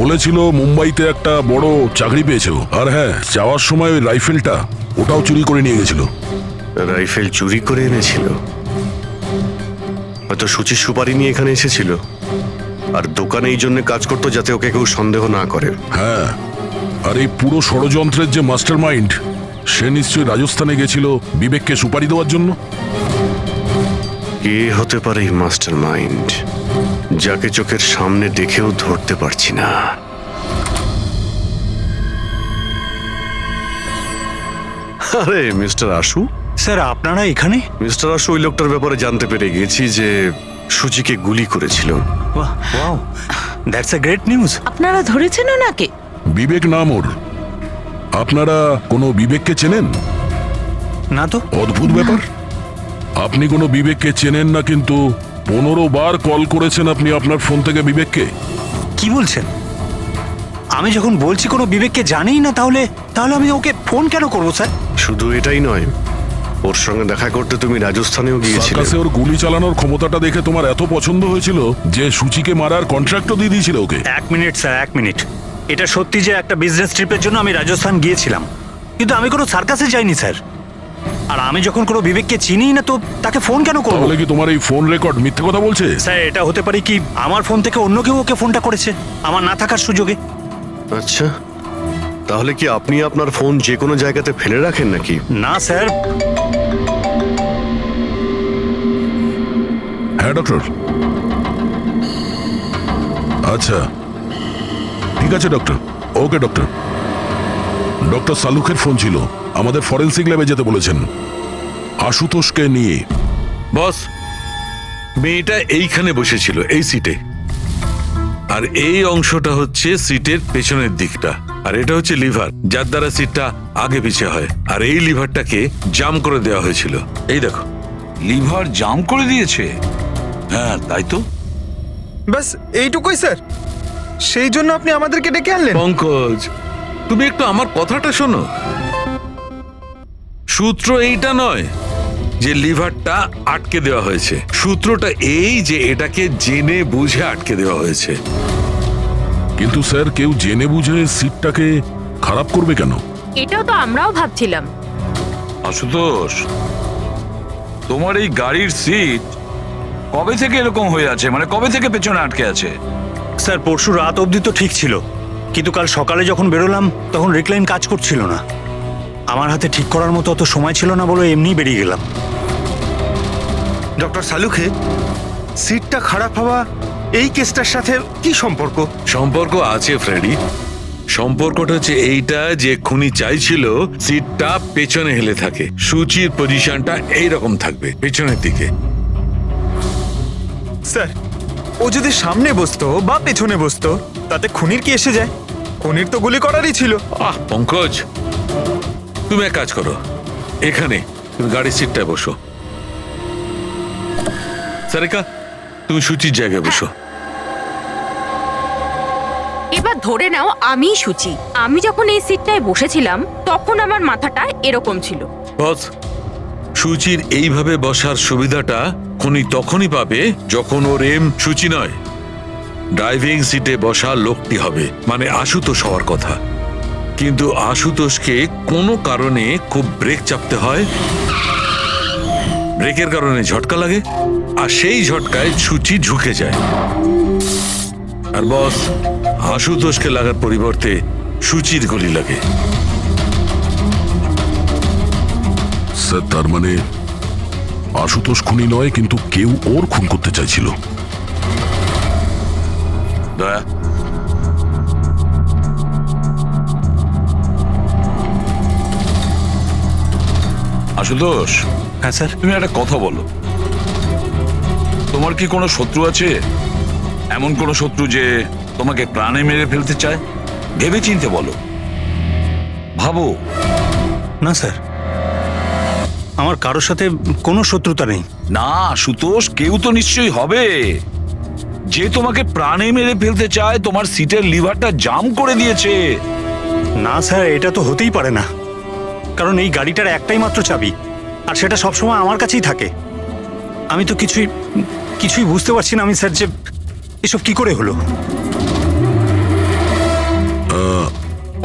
বলেছিল মুম্বাইতে একটা বড় চাকরি পেয়েছে ও। আর হ্যাঁ, যাওয়ার সময় ওই রাইফেলটা ওটাও চুরি করে নিয়ে গেছিল। রাইফেল চুরি করে এনেছিল? হয়তো সুচির সুপারি নিয়ে এখানে এসেছিল, আর দোকানে এই জন্য কাজ করতো যাতে ওকে কেউ সন্দেহ না করে। হ্যাঁ, আর এই পুরো ষড়যন্ত্রের যে মাস্টার মাইন্ড, সে নিশ্চয়ই রাজস্থানে গেছিল বিবেককে সুপারি দেওয়ার জন্য। কে হতে পারে এই মাস্টার মাইন্ড, যাকে চোখের সামনে দেখেও ধরতে পারছি না? আরে মিস্টার আশু। স্যার আপনারা এখানে? মিস্টার আশু, ওই লোকটার ব্যাপারে জানতে পেরে গেছি যে সুচিকে গুলি করেছিল। Wow, that's a great news. আপনারা ধরেছেন ওনাকে? বিবেক নাম ওর। আপনারা কোনো বিবেককে চেনেন? না তো। অদ্ভুত ব্যাপার, আপনি কোনো বিবেককে চেনেন না, কিন্তু 15 বার কল করেছেন আপনি আপনার ফোন থেকে বিবেককে। কি বলছেন? আমি যখন বলছি কোনো বিবেককে জানিই না, তাহলে আমি ওকে ফোন কেন করবো স্যার? শুধু এটাই নয়, ওর সঙ্গে দেখা করতে তুমি রাজস্থানেও গিয়েছিলে। সার্কাসে ওর গুলি চালানোর ক্ষমতাটা দেখে তোমার এত পছন্দ হয়েছিল যে সূচিকে মারার কন্ট্রাক্টও দিয়ে দিয়েছিল ওকে। 1 মিনিট স্যার, 1 মিনিট। এটা সত্যি যে একটা বিজনেস ট্রিপের জন্য আমি রাজস্থান গিয়েছিলাম, কিন্তু আমি কোনো সার্কাসে যাইনি স্যার। আর আমি যখন কোনো বিবেককে চিনি না তো তাকে ফোন কেন করবো? তাহলে কি তোমার এই ফোন রেকর্ড মিথ্যে কথা বলছে? স্যার এটা হতে পারে কি আমার ফোন থেকে অন্য কেউ ওকে ফোনটা করেছে আমার না থাকার সুযোগে। আচ্ছা, তাহলে কি আপনি আপনার ফোন যে কোনো জায়গাতে ফেলে রাখেন নাকি? না স্যার। হ্যাঁ ডক্টর। আচ্ছা ঠিক আছে ডক্টর। ওকে ডক্টর। ডক্টর সালুখের ফোন ছিল, আমাদের ফরেন্সিক ল্যাবে যেতে বলেছেন আশুতোষকে নিয়ে। বস, মেয়েটা এইখানে বসেছিল এই সিটে, আর এই অংশটা হচ্ছে সিটের পেছনের দিকটা, আর এটা হচ্ছে লিভার যার দ্বারা সিটটা আগে পিছে হয়, আর এই লিভারটাকে জাম করে দেওয়া হয়েছিল। এই দেখো। লিভার জাম করে দিয়েছে? হ্যাঁ তাই তো। বাস এইটুকুই স্যার, সেই জন্য আপনি আমাদেরকে ডেকে আনলেন? পঙ্কজ, তুমি একটু আমার কথাটা শোনো। সূত্র এইটা নয় যে লিভারটা আটকে দেওয়া হয়েছে, সূত্রটা এই যে এটাকে জেনে বুঝে আটকে দেওয়া হয়েছে। কিন্তু স্যার কেউ জেনে বুঝে সিটটাকে খারাপ করবে কেন? এটাও তো আমরাও ভাবছিলাম। আশুতোষ, তোমার এই গাড়ির সিট কবে থেকে এরকম হয়ে আছে? মানে কবে থেকে পেছনে আটকে আছে? স্যার পরশু রাত অবধি তো ঠিক ছিল, কিন্তু কাল সকালে যখন বেরোলাম তখন রিক্লাইন কাজ করছিল না। আমার হাতে ঠিক করার মতো অত সময় ছিল না বলে এমনি বেরিয়ে গেলাম। ডক্টর সালুখে, সিটটা খারাপ হওয়া এই কেসটার সাথে কি সম্পর্ক? সম্পর্ক আছে ফ্রেডি। সম্পর্কটা হচ্ছে এইটা যে খুনি চাইছিল সিটটা পেছনে হেলে থাকে, সূচির পজিশনটা এইরকম থাকবে পেছনের দিকে। স্যার ও যদি সামনে বসতো বা পেছনে বসতো তাতে খুনির কি এসে যায়? খুনির তো গুলি করারই ছিল। পঙ্কজ, তুমি এক কাজ করো, এখানে তুমি গাড়ির সিটটায় বসো। সারিকা, তুমি সূচির জায়গায় বসো। এবার ধরে নাও আমি সুচি, আমি যখন এই সিটটায় বসেছিলাম তখন আমার মাথাটা এরকম ছিল। বস, সূচির এইভাবে বসার সুবিধাটা খুনি তখনই পাবে যখন ওর এম সূচি নয়, ড্রাইভিং সিটে বসা লোকটি হবে, মানে আশুতোষ হওয়ার কথা। কিন্তু আশুতোষকে কোনো কারণে খুব ব্রেক চাপতে হয়, ব্রেকের কারণে ঝটকা লাগে, আর সেই ঝটকায় সূচি ঝুঁকে যায়। আর বস, আশুতোষকে লাগার পরিবর্তে সূচির গুলি লাগে। স্যার তার মানে আশুতোষ খুনি নয়, কিন্তু কেউ ওর খুন করতে চাইছিল। দয়া, আশুতোষ। হ্যাঁ স্যার। তুমি একটা কথা বলো, তোমার কি কোনো শত্রু আছে? এমন কোনো শত্রু যে তোমাকে প্রাণে মেরে ফেলতে চায়? ভেবে চিনতে বলো, ভাবো। না স্যার, আমার কারোর সাথে কোনো শত্রুতা নেই। না আশুতোষ, কেউ তো নিশ্চয়ই হবে যে তোমাকে প্রাণে মেরে ফেলতে চায়, তোমার সিটের লিভারটা জাম করে দিয়েছে। না স্যার, এটা তো হতেই পারে না, কারণ এই গাড়িটার একটাই মাত্র চাবি, আর সেটা সবসময় আমার কাছেই থাকে। আমি তো কিছুই বুঝতে পারছি না আমি স্যার, যে এসব কি করে হলো।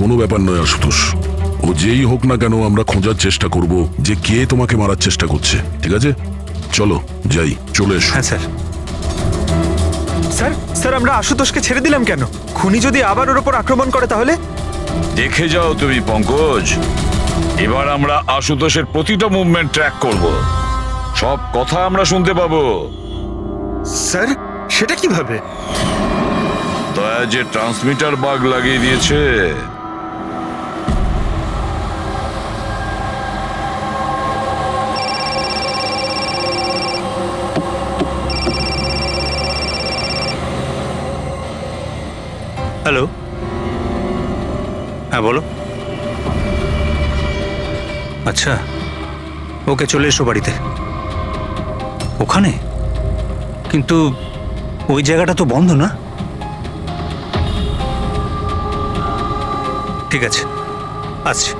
কোনো ব্যাপার নয় আশুতোষ, ও যেই হোক না কেন আমরা খোঁজার চেষ্টা করব যে কে তোমাকে মারার চেষ্টা করছে। ঠিক আছে, চলো যাই, চলে এসো। হ্যাঁ স্যার। স্যার স্যার আমরা আশুতোষকে ছেড়ে দিলাম কেন? খুনি যদি আবার ওর উপর আক্রমণ করে তাহলে? দেখে যাও তুমি পঙ্কজ, এবার আমরা আশুতোষের প্রতিটা মুভমেন্ট ট্র্যাক করব, সব কথা আমরা শুনতে পাবো। স্যার সেটা কিভাবে? দয়া যে ট্রান্সমিটার বাগ লাগিয়ে দিয়েছে। হ্যালো, হ্যাঁ বলো। আচ্ছা, ওকে চলে এসো বাড়িতে। ওখানে? কিন্তু ওই জায়গাটা তো বন্ধ না? ঠিক আছে, আসছি।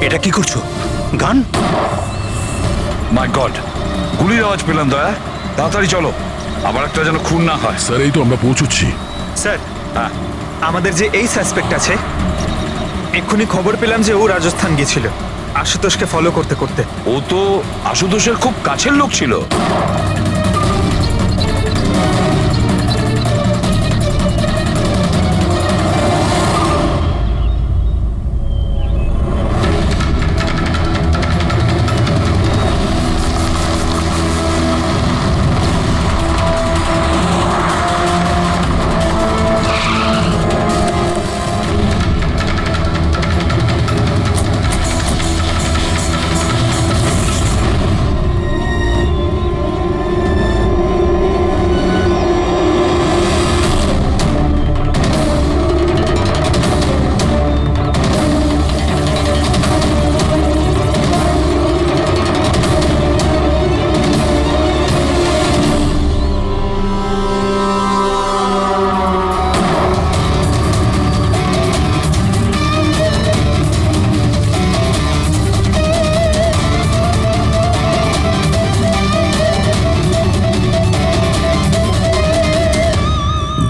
এটা কি করছো? গান? মাই গড, গুলির আওয়াজ পেলাম দয়া। তাড়াতাড়ি চলো, আবার একটা যেন খুন না হয়। স্যার এই তো আমরা পৌঁছচ্ছি। স্যার, হ্যাঁ, আমাদের যে এই সাসপেক্ট আছে, এক্ষুনি খবর পেলাম যে ও রাজস্থান গিয়েছিল আশুতোষকে ফলো করতে করতে। ও তো আশুতোষের খুব কাছের লোক ছিল।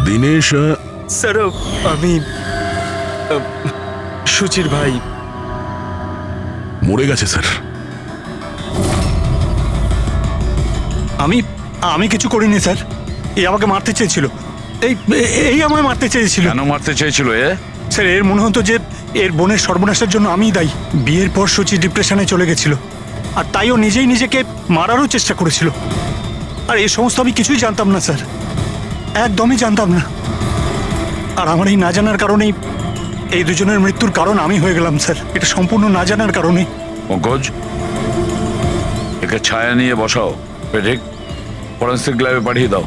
দিনেশ স্যার, আমি সুচির ভাই। মরে গেছে স্যার। আমি কিছু করিনি স্যার। এই আমাকে মারতে চেয়েছিল। এই আমায় মারতে চেয়েছিল। কেন মারতে চেয়েছিল এ? স্যার, এর মনে হতো যে এর বোনের সর্বনাশের জন্য আমিই দায়ী। বিয়ের পর সুচি ডিপ্রেশনে চলে গেছিল, আর তাই ও নিজেই নিজেকে মারারও চেষ্টা করেছিল। আর এই সমস্ত আমি কিছুই জানতাম না স্যার, একদমই জানতাম না। আর আমার এই না জানার কারণেই এই দুজনের মৃত্যুর কারণ আমি হয়ে গেলাম স্যার। এটা সম্পূর্ণ না জানার কারণে। পঙ্কজ, একে ছায়া নিয়ে বসাও, ঠিক ফরেন্সিক ল্যাবে পাঠিয়ে দাও।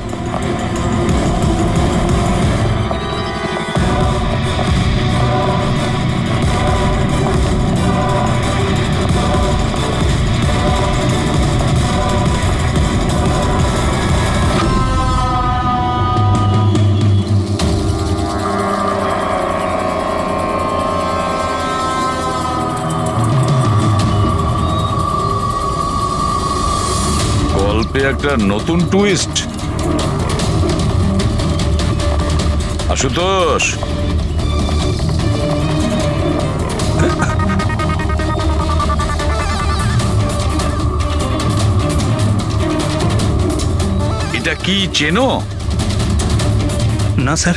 গল্পে একটা নতুন টুইস্ট। আশুতোষ, এটা কি চেনো? না স্যার,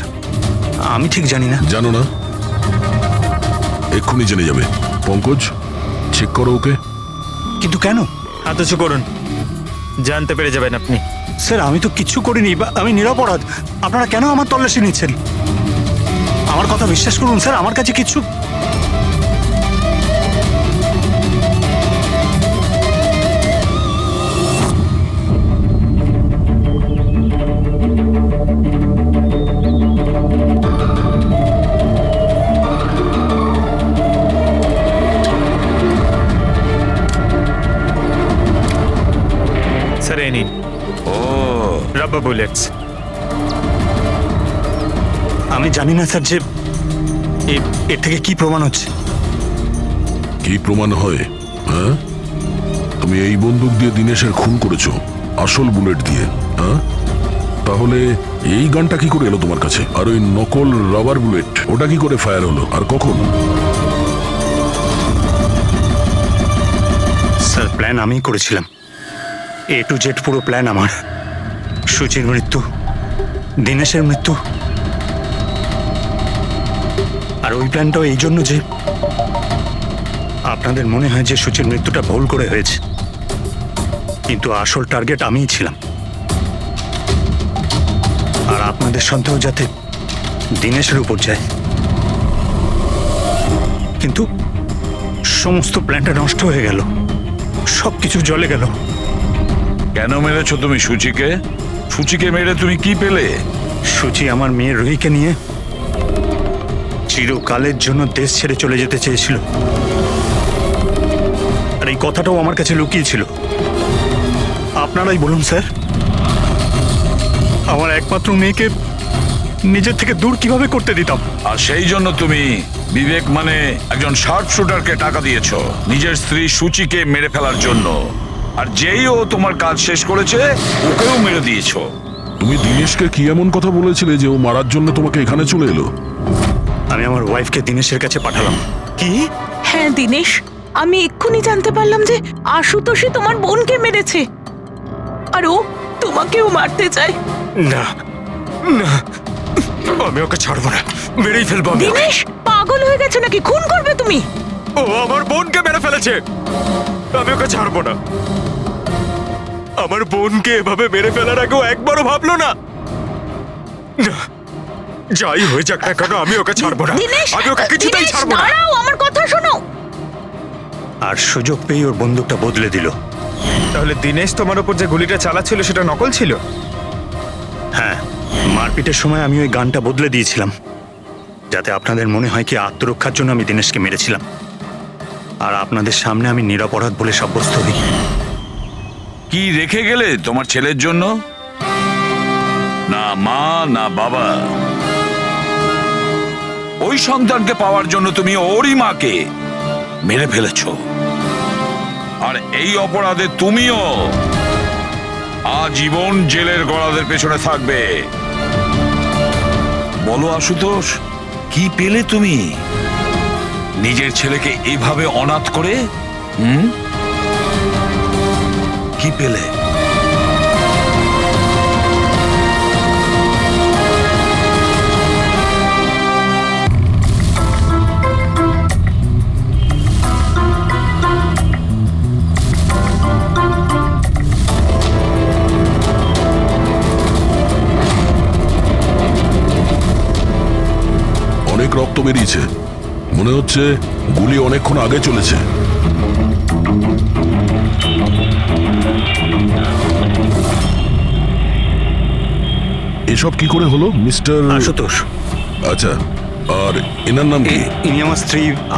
আমি ঠিক জানি না। জানো না? এক্ষুনি জেনে যাবে। পঙ্কজ, চেক করো ওকে। কিন্তু কেন? হাত উঁচু করুন, জানতে পেরে যাবেন আপনি। স্যার, আমি তো কিচ্ছু করিনি, আমি নিরপরাধ। আপনারা কেন আমার তল্লাশি নিচ্ছেন? আমার কথা বিশ্বাস করুন স্যার, আমার কাছে কিছু। স্যার, এই নিন ও রাবার বুলেটস। আমি জানি না স্যার যে এর থেকে কি প্রমাণ হচ্ছে। কি প্রমাণ হয়? হ্যাঁ, তুমি এই বন্দুক দিয়ে দিনেশের খুন করেছো, আসল বুলেট দিয়ে। হ্যাঁ, তাহলে এই গানটা কি করে এলো তোমার কাছে? আর ওই নকল রাবার বুলেট, ওটা কি করে ফায়ার হলো আর কখন? স্যার, প্ল্যান আমিই করেছিলাম। A to Z পুরো প্ল্যান আমার। সুচির মৃত্যু, দিনেশের মৃত্যু, আর ওই প্ল্যানটাও এই জন্য যে আপনাদের মনে হয় যে সুচির মৃত্যুটা ভুল করে হয়েছে, কিন্তু আসল টার্গেট আমিই ছিলাম। আর আপনাদের সন্দেহ যাতে দিনেশের উপর যায়। কিন্তু সমস্ত প্ল্যানটা নষ্ট হয়ে গেল, সবকিছু জ্বলে গেল। কেন মেরেছো তুমি সুচিকে? সুচিকে মেরে তুমি কি পেলে? সুচি আমার মেয়ে রুহিকে নিয়ে চিরকালের জন্য দেশ ছেড়ে চলে যেতে চেয়েছিল, আর এই কথাটাও আমার কাছে লুকিয়েছিল। আপনারাই বলুন স্যার, আমার একমাত্র মেয়েকে নিজের থেকে দূর কিভাবে করতে দিতাম? আর সেই জন্য তুমি বিবেক মানে একজন শার্প শুটারকে টাকা দিয়েছো নিজের স্ত্রী সূচিকে মেরে ফেলার জন্য, আর যেই ও তোমার কাজ শেষ করেছে ওকেও মেরে দিয়েছো। তুমি দিনেশকে কি এমন কথা বলেছিলে যে ও মারার জন্য তোমাকে এখানে চলে এলো? আমি আমার ওয়াইফকে দিনেশের কাছে পাঠালাম। কি? হ্যাঁ দিনেশ, আমি এক্ষুনি জানতে পারলাম যে আশুতোষই তোমার বোনকে মেরেছে, আর ও তোমাকেও মারতে চায়। না না, আমি ওকে ছাড়বো না, মেরেই ফেলবো আমি ওকে। দিনেশ, পাগল হয়ে গেছো নাকি? খুন করবে তুমি? ও আমার বোনকে মেরে ফেলেছে, আমি ওকে ছাড়বো না। আমার বোনকে এভাবে মেরে ফেলার আগেও একবারও ভাবলো না। না, যাই হয়ে যাক না কেন আমি ওকে ছাড়বো না, দিনেশ, আমি ওকে কিছুতেই দিনেশ, ছাড়বো না। দাঁড়াও, আমার কথা শোনো। আর সুযোগ পেয়ে ওর বন্দুকটা বদলে দিল। তাহলে দিনেশ তোমার উপর যে গুলিটা চালাচ্ছিল সেটা নকল ছিল? হ্যাঁ, মারপিটের সময় আমি ওই গানটা বদলে দিয়েছিলাম, যাতে আপনাদের মনে হয় কি আত্মরক্ষার জন্য আমি দিনেশকে মেরেছিলাম, আর আপনাদের সামনে আমি নিরপরাধ বলে সাব্যস্ত হই। কি রেখে গেলে তোমার ছেলের জন্য? না মা না বাবা। ওই সন্তানকে পাওয়ার জন্য তুমি ওরই মাকে মেরে ফেলেছো, আর এই অপরাধে তুমিও আজীবন জেলের গড়াদের পেছনে থাকবে। বলো আশুতোষ, কি পেলে তুমি নিজের ছেলেকে এইভাবে অনাথ করে? কি পেলে? অনেক রক্ত বেরিয়েছে, মনে হচ্ছে গুলি অনেকক্ষণ আগে চলেছে। এসব কি করে হলো মিস্টার আশুতোষ। আচ্ছা, আর এনার নাম কি? ইনি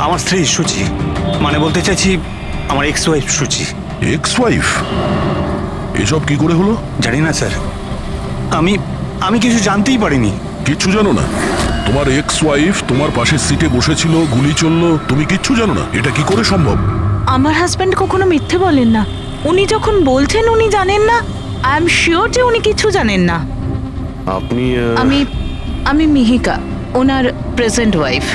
আমার স্ত্রী সুচি, মানে বলতে চাইছি আমার ex wife Suchi. Ex wife? এসব কি করে হলো? জানি না স্যার, আমি কিছু জানতেই পারিনি। কিচ্ছু জানো না? তোমার এক্স ওয়াইফ তোমার পাশের সিটে বসেছিল, গুলি চললো, তুমি কিচ্ছু জানো না? এটা কি করে সম্ভব? আমার হাজবেন্ড কখনো মিথ্যে বলেন না। উনি যখন বলছেন উনি জানেন না, আই এম শিওর যে উনি কিছু জানেন না। আপনি আমি মিহিকা, ওনার প্রেজেন্ট ওয়াইফ।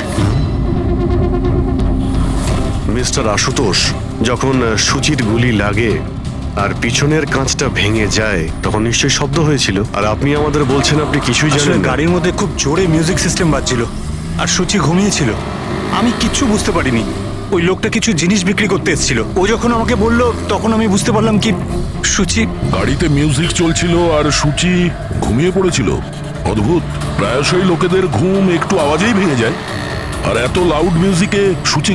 মিস্টার আশুতোষ, যখন সুচির গুলি লাগে আর পিছনের কাঁচটা ভেঙে যায় তখন নিশ্চয়ই শব্দ হয়েছিল, আর আপনি আমাদের বলছেন আপনি কিছুই আসলে জানেন না। গাড়ির মধ্যে খুব জোরে মিউজিক সিস্টেম বাজছিল আর সুচি ঘুমিয়েছিল। আমি কিচ্ছু বুঝতে পারিনি। ওই লোকটা কিছু জিনিস বিক্রি করতে এসেছিল, ও যখন আমাকে বললো তখন আমি বুঝতে পারলাম কি সুচি। গাড়িতে মিউজিক চলছিল আর সূচি ঘুমিয়ে পড়েছিল। অদ্ভুত, প্রায়শই লোকেদের ঘুম একটু আওয়াজেই ভেঙে যায়, আর এত লাউড মিউজিকে সূচি